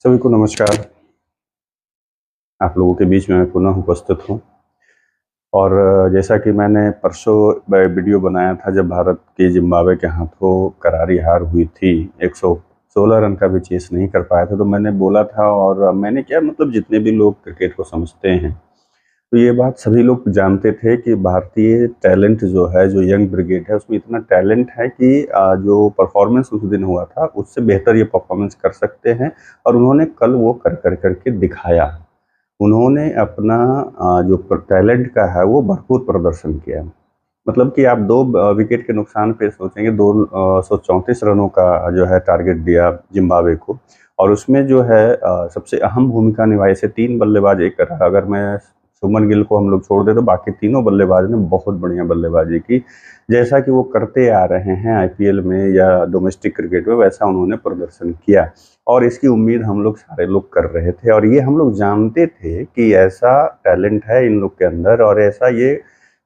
सभी को नमस्कार। आप लोगों के बीच में मैं पुनः उपस्थित हूँ। और जैसा कि मैंने परसों वीडियो बनाया था जब भारत की जिम्बाब्वे के हाथों करारी हार हुई थी, 116 रन का भी चेस नहीं कर पाया था, तो मैंने बोला था और मैंने क्या मतलब जितने भी लोग क्रिकेट को समझते हैं तो ये बात सभी लोग जानते थे कि भारतीय टैलेंट जो है, जो यंग ब्रिगेड है, उसमें इतना टैलेंट है कि जो परफॉर्मेंस उस दिन हुआ था उससे बेहतर ये परफॉर्मेंस कर सकते हैं। और उन्होंने कल वो कर करके दिखाया। उन्होंने अपना जो टैलेंट का है वो भरपूर प्रदर्शन किया। मतलब कि आप 2 विकेट के नुकसान पे सोचेंगे, 234 रनों का जो है टारगेट दिया जिम्बाब्वे को। और उसमें जो है सबसे अहम भूमिका निभाई। से 3 बल्लेबाज एक रहा, अगर मैं शुभमन गिल को हम लोग छोड़ दें तो बाकी तीनों बल्लेबाज ने बहुत बढ़िया बल्लेबाजी की। जैसा कि वो करते आ रहे हैं आईपीएल में या डोमेस्टिक क्रिकेट में, वैसा उन्होंने प्रदर्शन किया। और इसकी उम्मीद हम लोग सारे लोग कर रहे थे और ये हम लोग जानते थे कि ऐसा टैलेंट है इन लोग के अंदर और ऐसा ये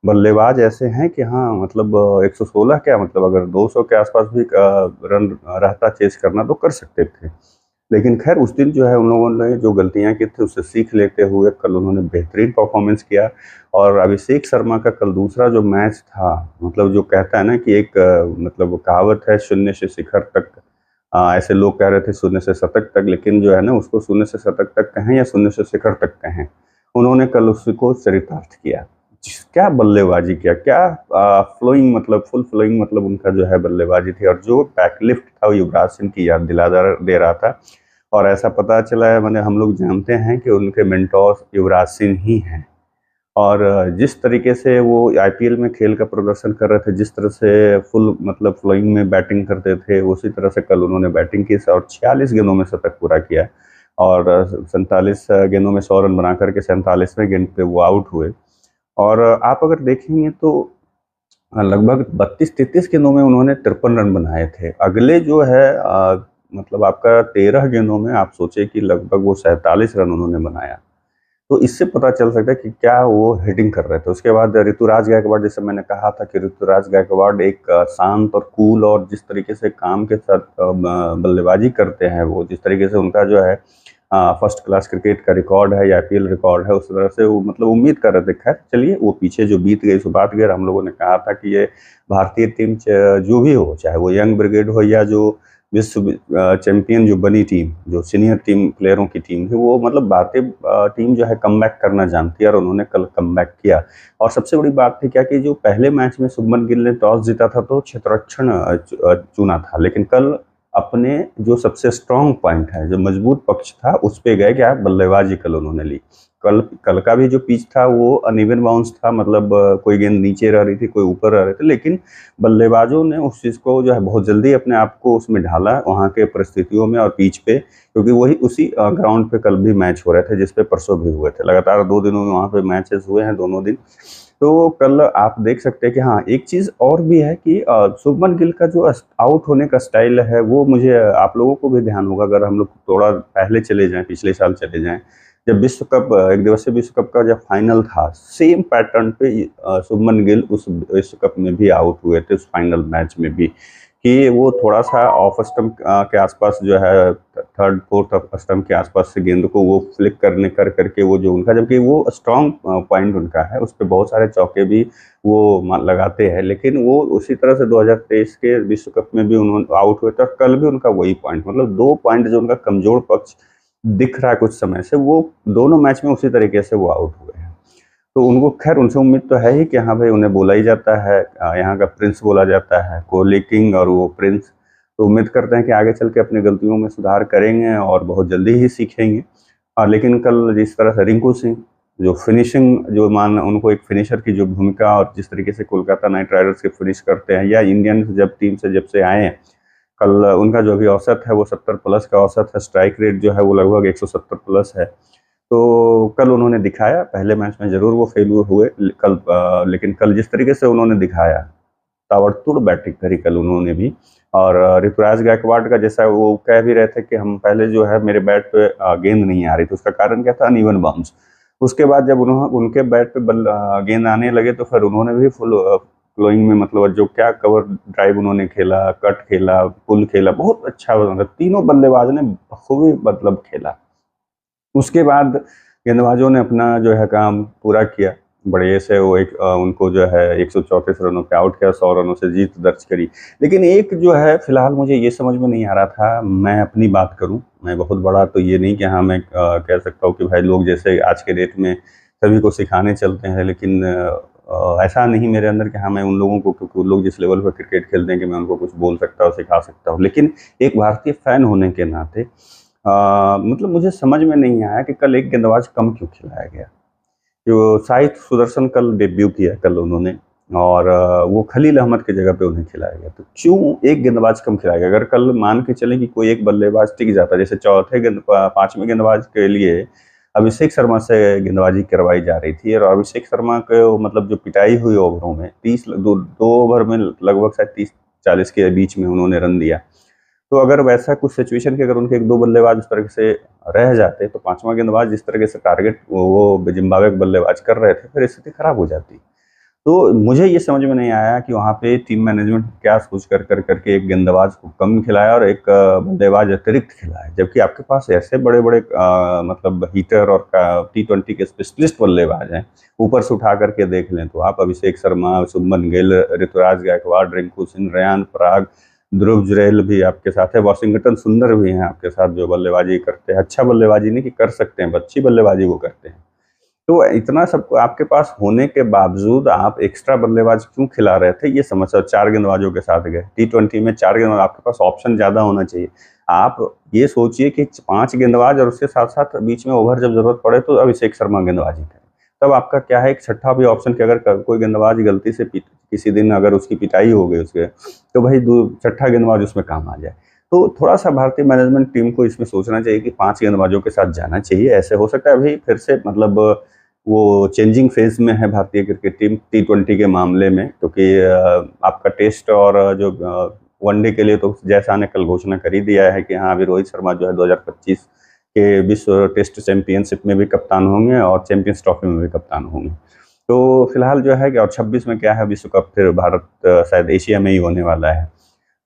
बल्लेबाज ऐसे हैं कि हाँ मतलब 116 क्या मतलब अगर 200 के आसपास भी रन रहता चेस करना तो कर सकते थे। लेकिन खैर उस दिन जो है उन लोगों ने जो गलतियां की थी उससे सीख लेते हुए कल उन्होंने बेहतरीन परफॉर्मेंस किया। और अभिषेक शर्मा का कल दूसरा जो मैच था, मतलब जो कहता है ना कि एक मतलब कहावत है, शून्य से शिखर तक। ऐसे लोग कह रहे थे शून्य से शतक तक, लेकिन जो है ना उसको शून्य से शतक तक कहें या शून्य से शिखर तक कहें, उन्होंने कल उसको चरितार्थ किया। क्या बल्लेबाजी किया, क्या फ्लोइंग मतलब फुल फ्लोइंग मतलब उनका जो है बल्लेबाजी थी। और जो बैकलिफ्ट था वो युवराज सिंह की याद दिला दे रहा था। और ऐसा पता चला है, मैंने हम लोग जानते हैं कि उनके मेंटोर युवराज सिंह ही हैं। और जिस तरीके से वो आईपीएल में खेल का प्रदर्शन कर रहे थे, जिस तरह से फुल मतलब फ्लोइंग में बैटिंग करते थे, उसी तरह से कल उन्होंने बैटिंग की और 46 गेंदों में शतक पूरा किया। और 47 गेंदों में 100 रन बना करके 47वें गेंद पे वो आउट हुए। और आप अगर देखेंगे तो लगभग 32-33 गेंदों में उन्होंने 53 रन बनाए थे। अगले जो है मतलब आपका 13 गेंदों में आप सोचे कि लगभग वो 47 रन उन्होंने बनाया। तो इससे पता चल सकता है कि क्या वो हिटिंग कर रहे थे। उसके बाद ऋतुराज गायकवाड़, जैसे मैंने कहा था कि ऋतुराज गायकवाड़ एक शांत और कूल और जिस तरीके से काम के साथ बल्लेबाजी करते हैं, वो जिस तरीके से उनका जो है फर्स्ट क्लास क्रिकेट का रिकॉर्ड है या आईपीएल रिकॉर्ड है, उस तरह से वो मतलब उम्मीद कर रहे थे। खैर चलिए, वो पीछे जो बीत गई सो बात गई। हम लोगों ने कहा था कि ये भारतीय टीम जो भी हो, चाहे वो यंग ब्रिगेड हो या जो विश्व चैंपियन जो बनी टीम, जो सीनियर टीम प्लेयरों की टीम थी, वो मतलब भारतीय टीम जो है कमबैक करना जानती है और उन्होंने कल कमबैक किया। और सबसे बड़ी बात थी क्या कि जो पहले मैच में शुभमन गिल ने टॉस जीता था तो क्षेत्ररक्षण चुना था, लेकिन कल अपने जो सबसे स्ट्रांग पॉइंट है, जो मजबूत पक्ष था, उस पे गए। क्या बल्लेबाजी कल उन्होंने ली। कल कल का भी जो पिच था वो अनइवन बाउंस था, मतलब कोई गेंद नीचे रह रही थी, कोई ऊपर रह रहे थे, लेकिन बल्लेबाजों ने उस चीज़ को जो है बहुत जल्दी अपने आप को उसमें ढाला वहाँ के परिस्थितियों में और पिच पे, क्योंकि वही उसी ग्राउंड पे कल भी मैच हो रहे थे जिस पे परसों भी हुए थे। लगातार 2 दिनों में वहाँ पे मैचेस हुए हैं, दोनों दिन। तो कल आप देख सकते हैं कि हाँ, एक चीज़ और भी है कि शुभमन गिल का जो आउट होने का स्टाइल है वो मुझे, आप लोगों को भी ध्यान होगा अगर हम लोग थोड़ा पहले चले जाएँ, पिछले साल चले जाएँ, जब विश्व कप एक दिवसीय विश्व कप का जब फाइनल था, सेम पैटर्न पे शुभमन गिल उस विश्व कप में भी आउट हुए थे, उस फाइनल मैच में भी। कि वो थोड़ा-सा ऑफ स्टंप के आसपास जो है, थर्ड, फोर्थ स्टंप के आसपास से गेंद को वो फ्लिक करने कर के वो जो उनका, जबकि वो स्ट्रॉन्ग पॉइंट उनका है, उस पे बहुत सारे चौके भी वो लगाते हैं। लेकिन वो उसी तरह से 2023 के विश्व कप में भी उन्होंने आउट हुए थे और कल भी उनका वही पॉइंट, मतलब 2 पॉइंट जो उनका कमज़ोर पक्ष दिख रहा है कुछ समय से, वो दोनों मैच में उसी तरीके से वो आउट हुए हैं। तो उनको खैर उनसे उम्मीद तो है ही कि हाँ भाई, उन्हें बोला ही जाता है, यहाँ का प्रिंस बोला जाता है, कोहली किंग और वो प्रिंस। तो उम्मीद करते हैं कि आगे चल के अपनी गलतियों में सुधार करेंगे और बहुत जल्दी ही सीखेंगे। लेकिन कल जिस तरह से रिंकू सिंह जो फिनिशिंग, जो मान उनको एक फिनिशर की जो भूमिका, और जिस तरीके से कोलकाता नाइट राइडर्स के फिनिश करते हैं या इंडियन जब टीम से जब से आए हैं, कल उनका जो भी औसत है वो 70 प्लस का औसत है, स्ट्राइक रेट जो है वो लगभग 170 प्लस है। तो कल उन्होंने दिखाया, पहले मैच में ज़रूर वो फेल हुए कल, लेकिन कल जिस तरीके से उन्होंने दिखाया, ताबड़तोड़ बैटिंग करी कल उन्होंने भी। और ऋतुराज गायकवाड़ का जैसा वो कह भी रहे थे कि हम पहले जो है मेरे बैट पे गेंद नहीं आ रही थी, उसका कारण क्या था, अनइवन बाउंस। उसके बाद जब उन्होंने उनके बैट पे गेंद आने लगे तो फिर उन्होंने भी फुल फ्लोइंग में, मतलब जो क्या कवर ड्राइव उन्होंने खेला, कट खेला, पुल खेला, बहुत अच्छा, मतलब तीनों बल्लेबाज ने बखूबी मतलब खेला। उसके बाद गेंदबाजों ने अपना जो है काम पूरा किया, बढ़िया से वो उनको जो है 134 रनों पे आउट किया, 100 रनों से जीत दर्ज करी। लेकिन एक जो है फिलहाल मुझे ये समझ में नहीं आ रहा था, मैं अपनी बात करूं, मैं बहुत बड़ा तो ये नहीं कि हाँ मैं कह सकता हूँ कि भाई लोग जैसे आज के डेट में सभी को सिखाने चलते हैं, लेकिन ऐसा नहीं मेरे अंदर कि हाँ मैं उन लोगों को, क्योंकि वो लोग जिस लेवल पर क्रिकेट खेलते हैं, कि मैं उनको कुछ बोल सकता हूँ, सिखा सकता हूँ। लेकिन एक भारतीय फैन होने के नाते मतलब मुझे समझ में नहीं आया कि कल एक गेंदबाज कम क्यों खिलाया गया। जो साई सुदर्शन कल डेब्यू किया कल उन्होंने, और वो खलील अहमद की जगह पे उन्हें खिलाया गया, तो क्यों एक गेंदबाज कम खिलाया गया? अगर कल मान के चलें कि कोई एक बल्लेबाज टिक जाता, जैसे पांचवें गेंदबाज के लिए अभिषेक शर्मा से गेंदबाजी करवाई जा रही थी, और अभिषेक शर्मा को मतलब जो पिटाई हुई ओवरों में, 2 ओवर में लगभग शायद 30-40 के बीच में उन्होंने रन दिया। तो अगर वैसा कुछ सिचुएशन, कि अगर उनके 1-2 बल्लेबाज उस तरह से रह जाते, तो पांचवा गेंदबाज जिस तरह से टारगेट वो जिम्बाब्वे के बल्लेबाज कर रहे थे, फिर स्थिति खराब हो जाती। तो मुझे ये समझ में नहीं आया कि वहाँ पे टीम मैनेजमेंट क्या सोच कर करके एक गेंदबाज को कम खिलाया और एक बल्लेबाज अतिरिक्त खिलाया, जबकि आपके पास ऐसे बड़े बड़े मतलब हीटर और T20 के स्पेशलिस्ट बल्लेबाज हैं। ऊपर से उठा करके देख लें तो आप अभिषेक शर्मा, शुभमन गिल, ऋतुराज गायकवाड़, रिंकू सिंह, रेयान पराग, ध्रुव जुरैल भी आपके साथ है, वॉशिंगटन सुंदर भी हैं आपके साथ जो बल्लेबाजी करते हैं। अच्छा बल्लेबाजी नहीं कि कर सकते हैं, अच्छी बल्लेबाजी वो करते हैं। तो इतना सब आपके पास होने के बावजूद आप एक्स्ट्रा बल्लेबाज क्यों खिला रहे थे, ये समस्या। 4 गेंदबाजों के साथ गए T20 में, 4 गेंदबाज, आपके पास ऑप्शन ज़्यादा होना चाहिए। आप ये सोचिए कि 5 गेंदबाज और उसके साथ-साथ बीच में ओवर जब ज़रूरत पड़े तो अभिषेक शर्मा गेंदबाजी करें। तब आपका क्या है, एक छठा भी ऑप्शन, कि अगर कोई गेंदबाज गलती से किसी दिन अगर उसकी पिटाई हो गई उसके, तो भाई छठा गेंदबाज उसमें काम आ जाए। तो थोड़ा-सा भारतीय मैनेजमेंट टीम को इसमें सोचना चाहिए कि 5 गेंदबाजों के साथ जाना चाहिए। ऐसे हो सकता है अभी फिर से मतलब वो चेंजिंग फेज में है भारतीय क्रिकेट टीम T20 के मामले में, क्योंकि आपका टेस्ट और जो वनडे के लिए, तो जैसा ने कल घोषणा कर ही दिया है कि हाँ अभी रोहित शर्मा जो है 2025 के विश्व टेस्ट चैंपियनशिप में भी कप्तान होंगे और चैंपियंस ट्रॉफी में भी कप्तान होंगे। तो फिलहाल जो है कि, और 26 में क्या है, विश्व कप फिर भारत शायद एशिया में ही होने वाला है।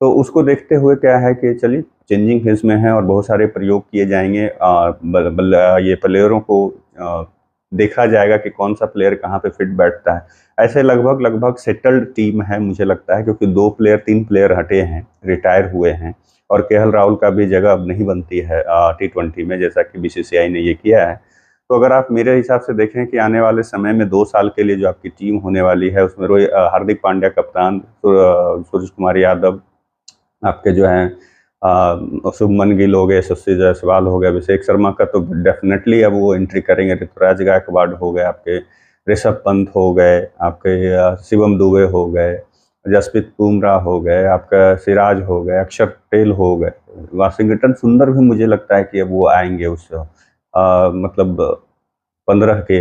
तो उसको देखते हुए क्या है कि चलिए चेंजिंग फेज में है और बहुत सारे प्रयोग किए जाएंगे, ये प्लेयरों को देखा जाएगा कि कौन सा प्लेयर कहाँ पे फिट बैठता है। ऐसे लगभग लगभग सेटल्ड टीम है मुझे लगता है, क्योंकि 3 प्लेयर हटे हैं, रिटायर हुए हैं, और केएल राहुल का भी जगह अब नहीं बनती है T20 में, जैसा कि बीसीसीआई ने ये किया है। तो अगर आप मेरे हिसाब से देखें कि आने वाले समय में 2 साल के लिए जो आपकी टीम होने वाली है, उसमें हार्दिक पांड्या कप्तान, सूर्य कुमार यादव आपके जो हैं, शुभमन गिल हो गए, यशस्वी जायसवाल हो गए, अभिषेक शर्मा का तो डेफिनेटली अब वो एंट्री करेंगे, ऋतुराज गायकवाड़ हो गए आपके, ऋषभ पंत हो गए आपके, शिवम दुबे हो गए, जसप्रीत बुमराह हो गए, आपका सिराज हो गए, अक्षर पटेल हो गए, वाशिंगटन सुंदर भी मुझे लगता है कि अब वो आएंगे उस मतलब 15 के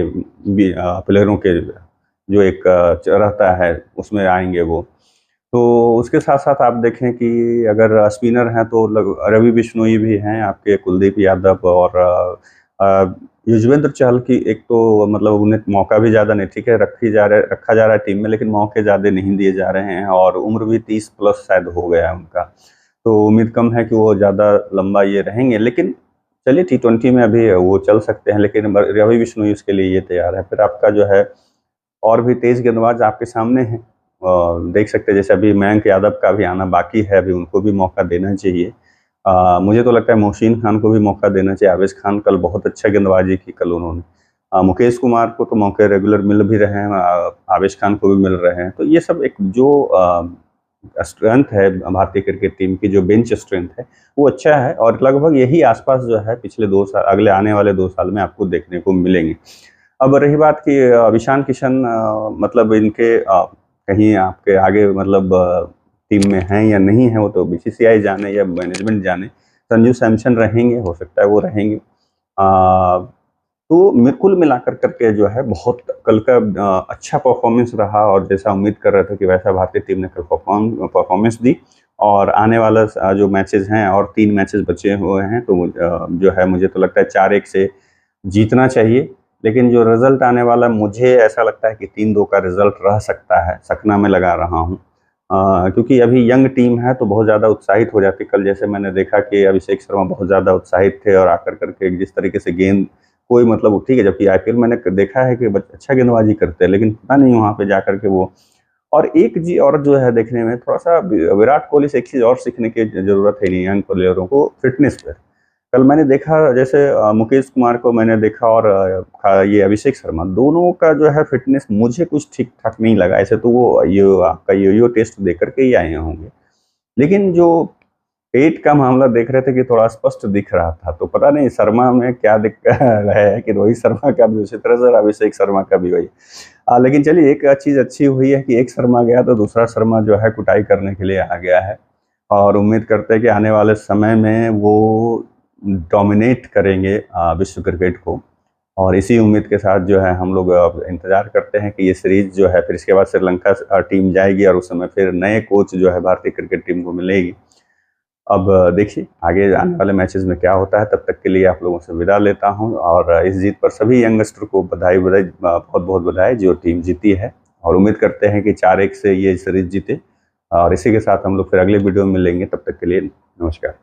प्लेयरों के जो एक रहता है उसमें आएंगे वो। तो उसके साथ-साथ आप देखें कि अगर स्पिनर हैं तो रवि बिश्नोई भी हैं आपके, कुलदीप यादव, और युजवेंद्र चहल की एक तो मतलब उन्हें मौका भी ज़्यादा नहीं, ठीक है, रखा जा रहा है टीम में, लेकिन मौके ज़्यादा नहीं दिए जा रहे हैं, और उम्र भी 30 प्लस शायद हो गया है उनका। तो उम्मीद कम है कि वो ज़्यादा लंबा ये रहेंगे, लेकिन चलिए T20 में अभी वो चल सकते हैं, लेकिन रवि बिश्नोई उसके लिए ये तैयार है। फिर आपका जो है और भी तेज गेंदबाज आपके सामने हैं, देख सकते हैं, जैसे अभी मयंक यादव का भी आना बाकी है, अभी उनको भी मौका देना चाहिए। मुझे तो लगता है मोहसिन खान को भी मौका देना चाहिए। आवेश खान कल बहुत अच्छा गेंदबाजी की कल उन्होंने। मुकेश कुमार को तो मौके रेगुलर मिल भी रहे हैं, आवेश खान को भी मिल रहे हैं। तो ये सब एक जो स्ट्रेंथ है भारतीय क्रिकेट टीम की, जो बेंच स्ट्रेंथ है, वो अच्छा है, और लगभग यही आसपास जो है पिछले 2 साल, अगले आने वाले 2 साल में आपको देखने को मिलेंगे। अब रही बात कि ईशान किशन मतलब इनके कहीं आपके आगे मतलब टीम में हैं या नहीं है, वो तो बीसीसीआई जाने या मैनेजमेंट जाने। संजू सैमसन रहेंगे, हो सकता है वो रहेंगे। तो कुल मिलाकर करके जो है बहुत कल का अच्छा परफॉर्मेंस रहा, और जैसा उम्मीद कर रहे थे कि वैसा भारतीय टीम ने कल परफॉर्मेंस दी। और आने वाला जो मैचेस हैं, और 3 मैचेस बचे हुए हैं, तो जो है मुझे तो लगता है 4-1 से जीतना चाहिए। लेकिन जो रिजल्ट आने वाला मुझे ऐसा लगता है कि 3-2 का रिजल्ट रह सकता है, सकना मैं लगा रहा हूँ। क्योंकि अभी यंग टीम है तो बहुत ज़्यादा उत्साहित हो जाती है। कल जैसे मैंने देखा कि अभिषेक शर्मा बहुत ज़्यादा उत्साहित थे और आकर करके जिस तरीके से गेंद कोई मतलब ठीक है, जबकि आईपीएल मैंने देखा है कि अच्छा गेंदबाजी करते हैं, लेकिन पता नहीं वहाँ पे जाकर के वो। और एक चीज़ और जो है देखने में थोड़ा-सा विराट कोहली से एक चीज़ और सीखने की ज़रूरत है यंग प्लेयरों को, फिटनेस पे। कल मैंने देखा जैसे मुकेश कुमार को मैंने देखा और ये अभिषेक शर्मा, दोनों का जो है फिटनेस मुझे कुछ ठीक-ठाक नहीं लगा। ऐसे तो वो ये आपका यो-यो टेस्ट दे कर के ही आए होंगे। लेकिन जो पेट का मामला देख रहे थे कि थोड़ा स्पष्ट दिख रहा था, तो पता नहीं शर्मा में क्या दिक्कत है कि रोहित शर्मा का भी उसी तरह से और अभिषेक शर्मा का भी वही। लेकिन चलिए एक चीज़ अच्छी हुई है कि एक शर्मा गया तो दूसरा शर्मा जो है कुटाई करने के लिए आ गया है और उम्मीद करते हैं कि आने वाले समय में वो डोमिनेट करेंगे विश्व क्रिकेट को। और इसी उम्मीद के साथ जो है हम लोग अब इंतज़ार करते हैं कि ये सीरीज़ जो है फिर इसके बाद श्रीलंका टीम जाएगी और उस समय फिर नए कोच जो है भारतीय क्रिकेट टीम को मिलेगी। अब देखिए आगे आने वाले मैचेस में क्या होता है, तब तक के लिए आप लोगों से विदा लेता हूँ और इस जीत पर सभी यंगस्टर को बधाई बहुत-बहुत बधाई जो टीम जीती है और उम्मीद करते हैं कि 4-1 से ये सीरीज़ जीते और इसी के साथ हम लोग फिर अगले वीडियो में मिलेंगे, तब तक के लिए नमस्कार।